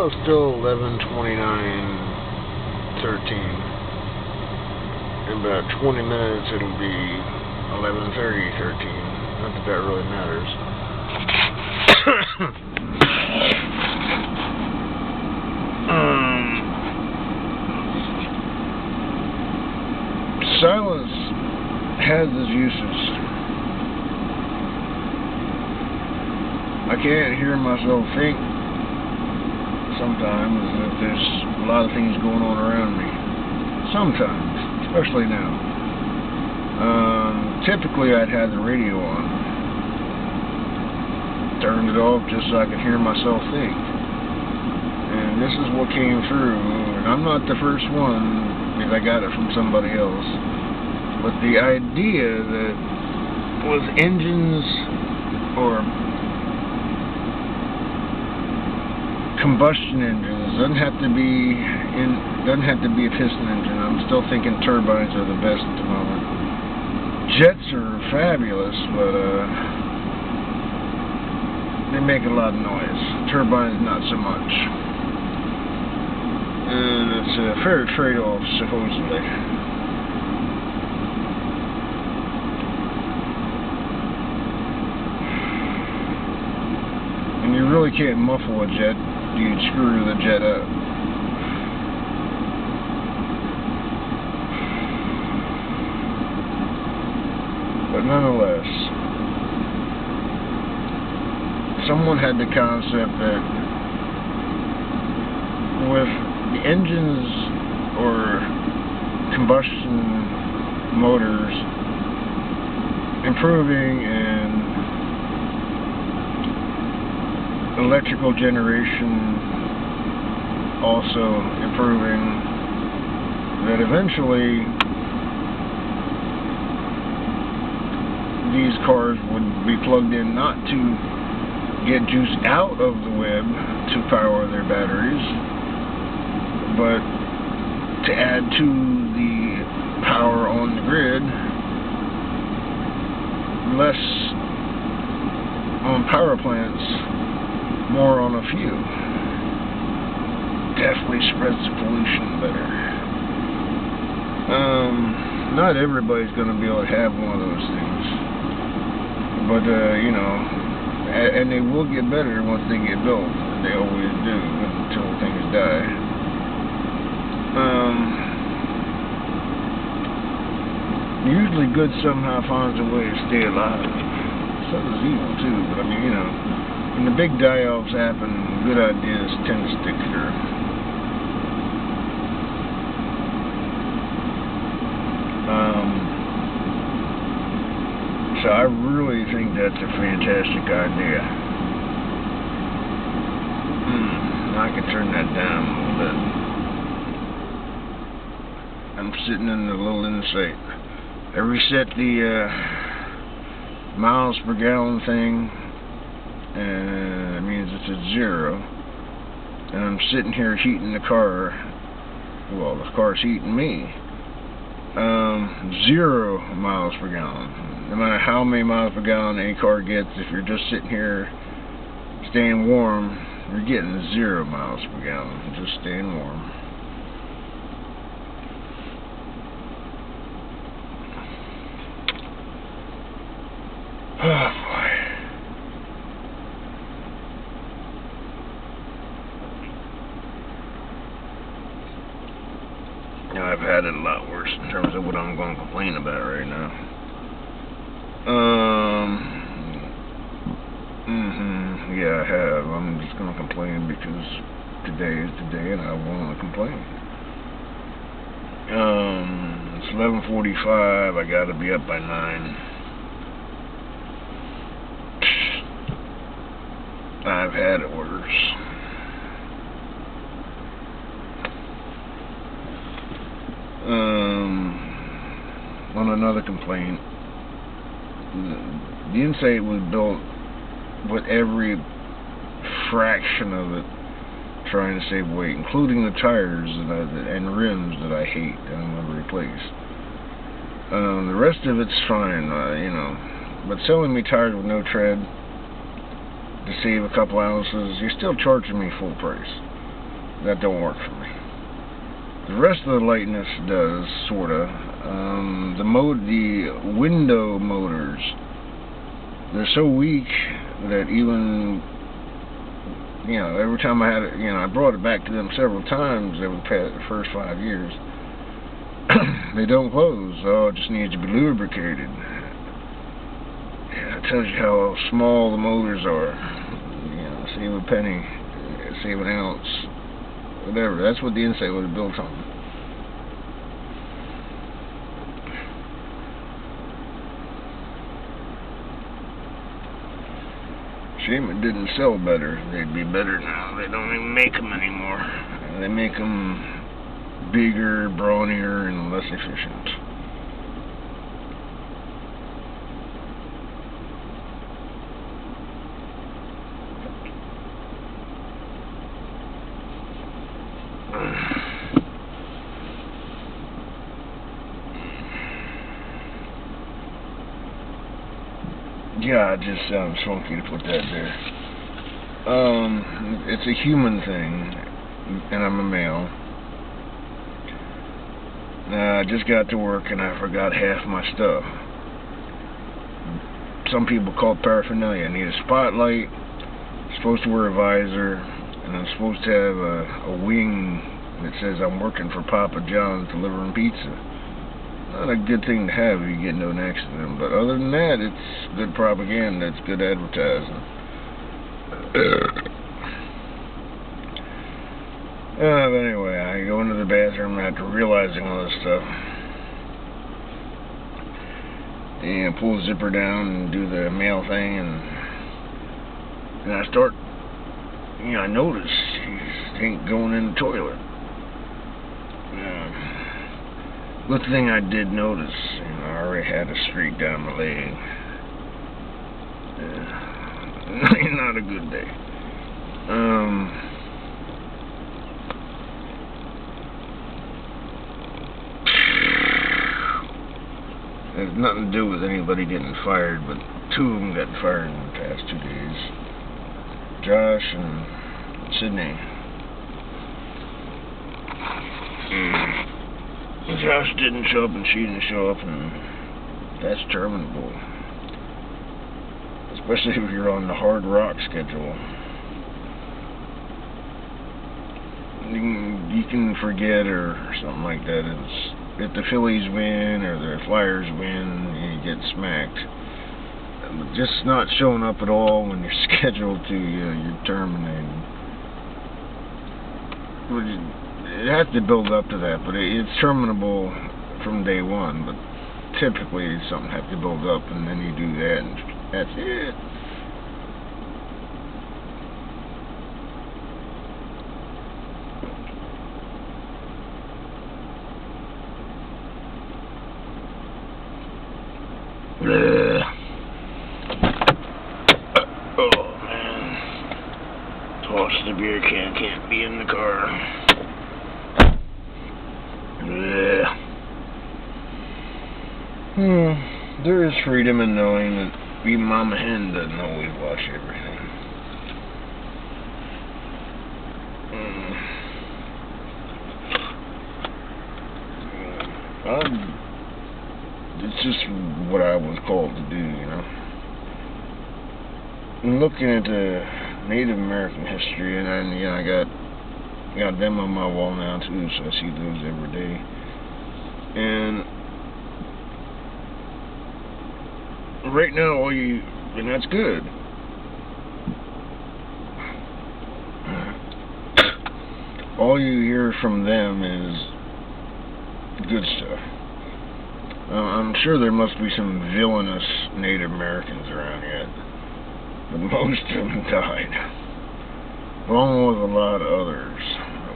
Oh, still 11:29:13. In about 20 minutes, it'll be 11:30:13. Not that that really matters. Silence has its uses. I can't hear myself think sometimes if there's a lot of things going on around me. Sometimes, especially now. Typically I'd have the radio on. Turned it off just so I could hear myself think. And this is what came through. And I'm not the first one, because I got it from somebody else. But the idea that with engines or combustion engines doesn't have to be a piston engine. I'm still thinking turbines are the best at the moment. Jets are fabulous, but they make a lot of noise. Turbines not so much. And it's a fair trade-off, supposedly. And you really can't muffle a jet. You'd screw the jet up. But nonetheless, someone had the concept that with the engines or combustion motors improving and electrical generation also improving, that eventually these cars would be plugged in not to get juice out of the web to power their batteries, but to add to the power on the grid, less on power plants, more on a few. Definitely spreads the pollution better. Not everybody's going to be able to have one of those things. But, you know, and they will get better once they get built. They always do until things die. Usually good somehow finds a way to stay alive. So does evil too, but I mean, you know, when the big die-offs happen, good ideas tend to stick through. So I really think that's a fantastic idea. I can turn that down a little bit. I'm sitting in the little insight. I reset the miles per gallon thing, and it means it's at 0. And I'm sitting here heating the car. Well, the car's heating me. 0 miles per gallon. No matter how many miles per gallon a car gets, if you're just sitting here staying warm, you're getting 0 miles per gallon, just staying warm. Oh boy. Now I've had it a lot worse in terms of what I'm going to complain about right now. Yeah, I have. I'm just going to complain because today is the day and I want to complain. It's 11:45. I got to be up by 9. I've had it worse. On another complaint, the Insight was built with every fraction of it trying to save weight, including the tires and rims that I hate and I'm going to replace. The rest of it's fine, you know, but selling me tires with no tread to save a couple ounces, you're still charging me full price. that don't work for me. The rest of the lightness does, sorta. The window motors, they're so weak that even, every time I had it, I brought it back to them several times over the first 5 years. They don't close. Oh, it just needs to be lubricated. Yeah, it tells you how small the motors are. Save a penny, save an ounce, whatever. That's what the Insight was built on. Shame it didn't sell better. They'd be better now. They don't even make them anymore. They make them bigger, brawnier, and less efficient. Yeah, it just sounds funky to put that there. It's a human thing, and I'm a male. I just got to work and I forgot half my stuff. Some people call it paraphernalia. I need a spotlight, supposed to wear a visor, and I'm supposed to have a wing that says I'm working for Papa John's delivering pizza. Not a good thing to have if you get into an accident, but other than that, it's good propaganda, it's good advertising. But anyway, I go into the bathroom after realizing all this stuff, and pull the zipper down and do the male thing, and I start, I notice he ain't going in the toilet. Good thing I did notice, I already had a streak down my leg. Not a good day. It has nothing to do with anybody getting fired, but 2 of them got fired in the past 2 days. Josh and Sydney. Josh didn't show up and she didn't show up, and that's terminable. Especially if you're on the hard rock schedule. You can forget or something like that. If the Phillies win or the Flyers win, you get smacked. But just not showing up at all when you're scheduled to, you're terminated. It has to build up to that, but it's terminable from day one. But typically, something has to build up, and then you do that, and that's it. Oh man, toss the beer can, can't be in the car. There is freedom in knowing that even Mama Hen doesn't always watch everything. It's just what I was called to do, I'm looking at the Native American history, and I got them on my wall now too, so I see those every day. And right now, and that's good. All you hear from them is good stuff. I'm sure there must be some villainous Native Americans around yet, but most of them died, along with a lot of others,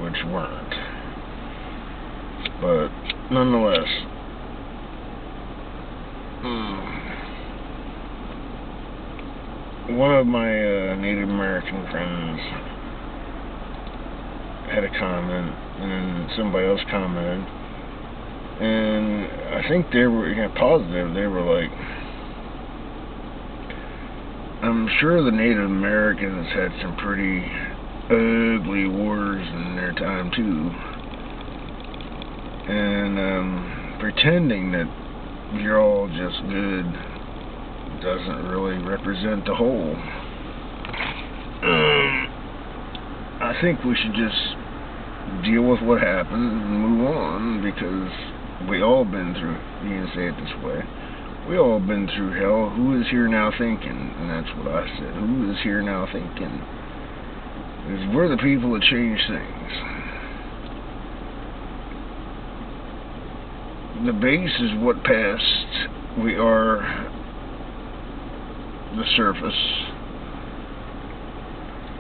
which weren't. But nonetheless, one of my Native American friends had a comment, and then somebody else commented, and I think they were positive. They were like, I'm sure the Native Americans had some pretty ugly wars in their time too, and pretending that you're all just good doesn't really represent the whole. I think we should just deal with what happened and move on, because we all been through, you can say it this way, we all been through hell. Who is here now thinking? And that's what I said. Who is here now thinking? Because we're the people that change things. The base is what passed. We are the surface.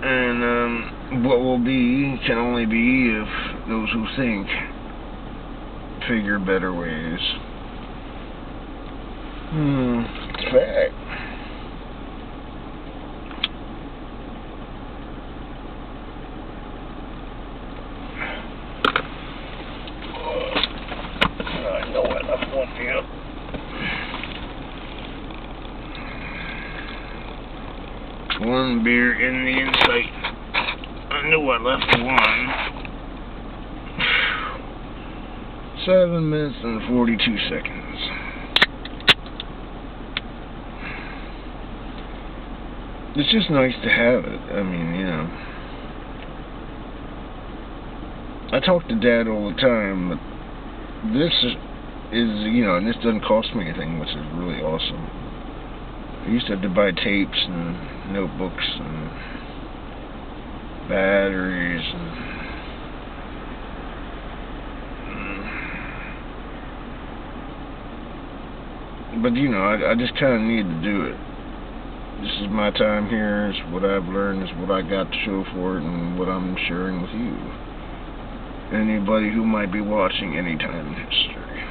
And what will be can only be if those who think figure better ways. It's a fact. I know I left one here. One beer in the insight. I knew I left one. 7 minutes and 42 seconds. It's just nice to have it. I mean, you know. I talk to Dad all the time, but this is, you know, and this doesn't cost me anything, which is really awesome. I used to have to buy tapes and notebooks and batteries but you know, I just kind of need to do it. This is my time here. It's what I've learned. It's what I got to show for it, and what I'm sharing with you. Anybody who might be watching any time in history.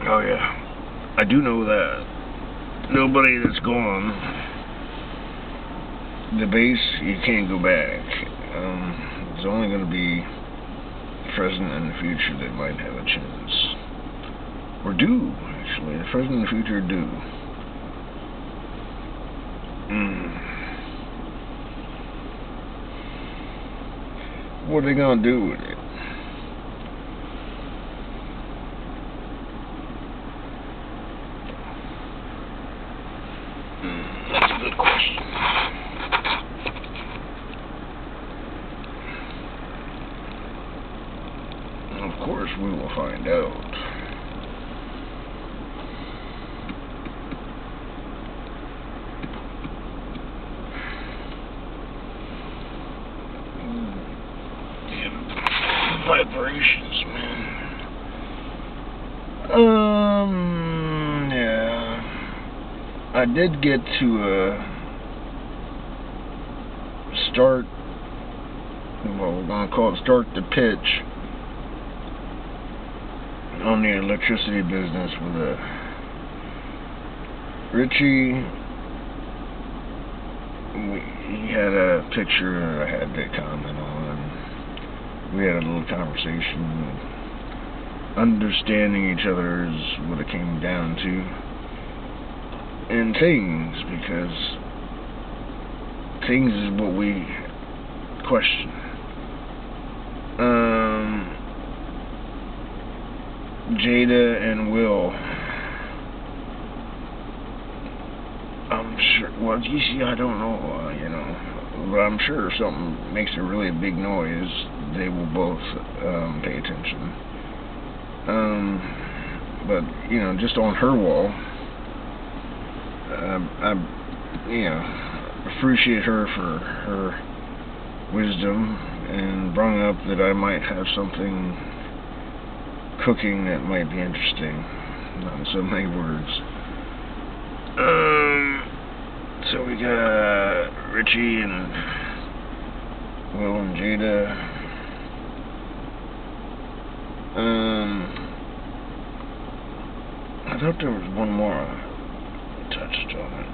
Oh yeah, I do know that. Nobody that's gone, the base, you can't go back. It's only going to be the present and the future that might have a chance. Or do, actually. The present and the future do. What are they going to do with it? That's a good question. Of course, we will find out. Vibrations, man. Yeah. I did get to start, well, we're gonna call it start the pitch on the electricity business with Richie. He had a picture I had to comment on. We had a little conversation. Understanding each other is what it came down to. And things, because things is what we question. Jada and Will. I'm sure, well, you see, I don't know, you know, but I'm sure if something makes a really big noise, they will both pay attention. But, you know, just on her wall, I, you know, appreciate her for her wisdom, and brought up that I might have something cooking that might be interesting. Not in so many words. So we got Richie and Will and Jada. I thought there was one more I touched on it.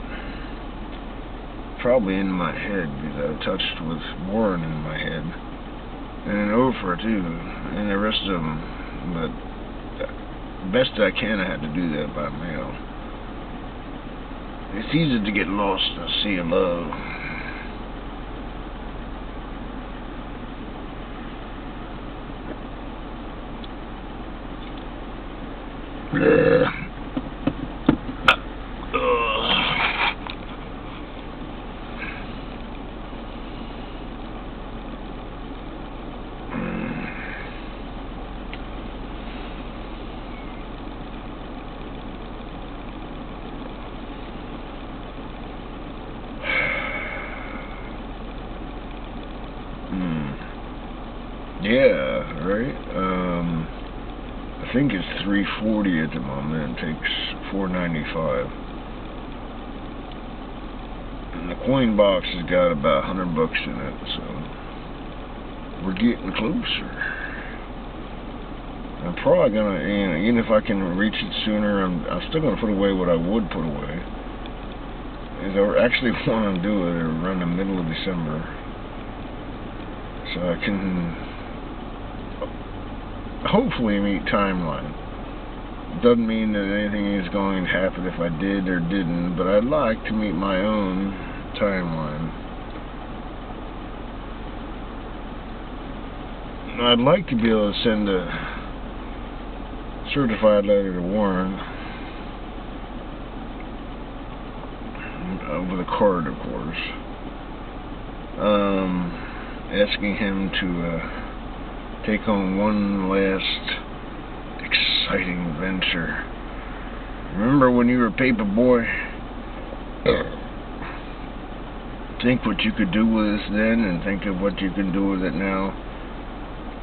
Probably in my head, because I touched with Warren in my head. And Oprah too, and the rest of them. But best I can, I had to do that by mail. It's easy to get lost in a sea of love. Bleh. Yeah, right. I think it's $3.40 at the moment. It takes $4.95. And the coin box has got about $100 in it, so we're getting closer. I'm probably gonna, even if I can reach it sooner, I'm still gonna put away what I would put away. Is I actually want to do it around the middle of December, so I can hopefully meet timeline. Doesn't mean that anything is going to happen if I did or didn't, but I'd like to meet my own timeline. I'd like to be able to send a certified letter to Warren, with a card, of course, asking him to take on one last exciting venture. Remember when you were a paper boy? Think what you could do with this then, and think of what you can do with it now.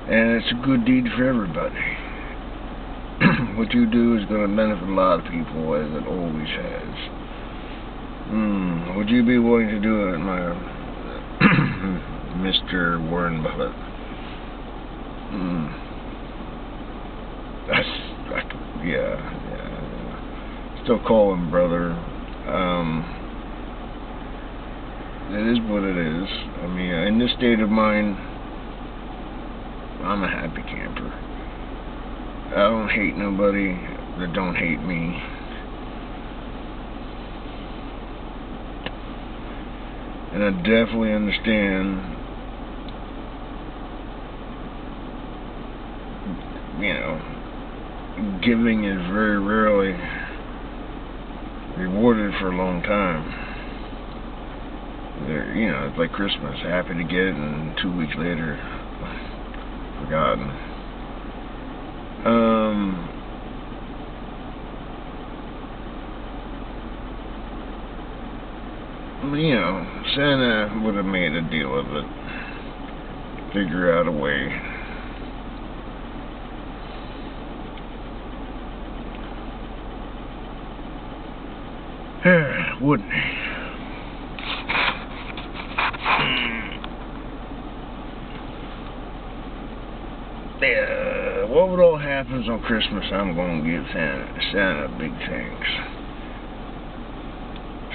And it's a good deed for everybody. What you do is going to benefit a lot of people, as it always has. Would you be willing to do it, my Mr. Warren Buffett? Yeah. Still call him brother. It is what it is. I mean, in this state of mind, I'm a happy camper. I don't hate nobody that don't hate me. And I definitely understand, giving is very rarely rewarded for a long time. It's like Christmas, happy to get it, and 2 weeks later, forgotten. Santa would have made a deal of it. Figure out a way. Wouldn't he? What would all happens on Christmas? I'm going to give Santa big thanks.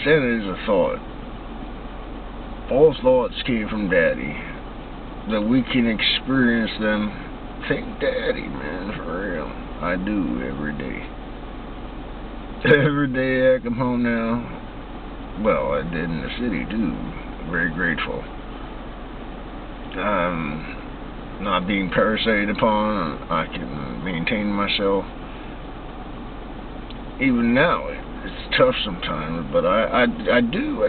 Santa is a thought. All thoughts came from Daddy. That we can experience them. Thank Daddy, man, for real. I do every day. Every day I come home now. Well, I did in the city too. Very grateful. Not being parasited upon. I can maintain myself. Even now, it's tough sometimes, but I do.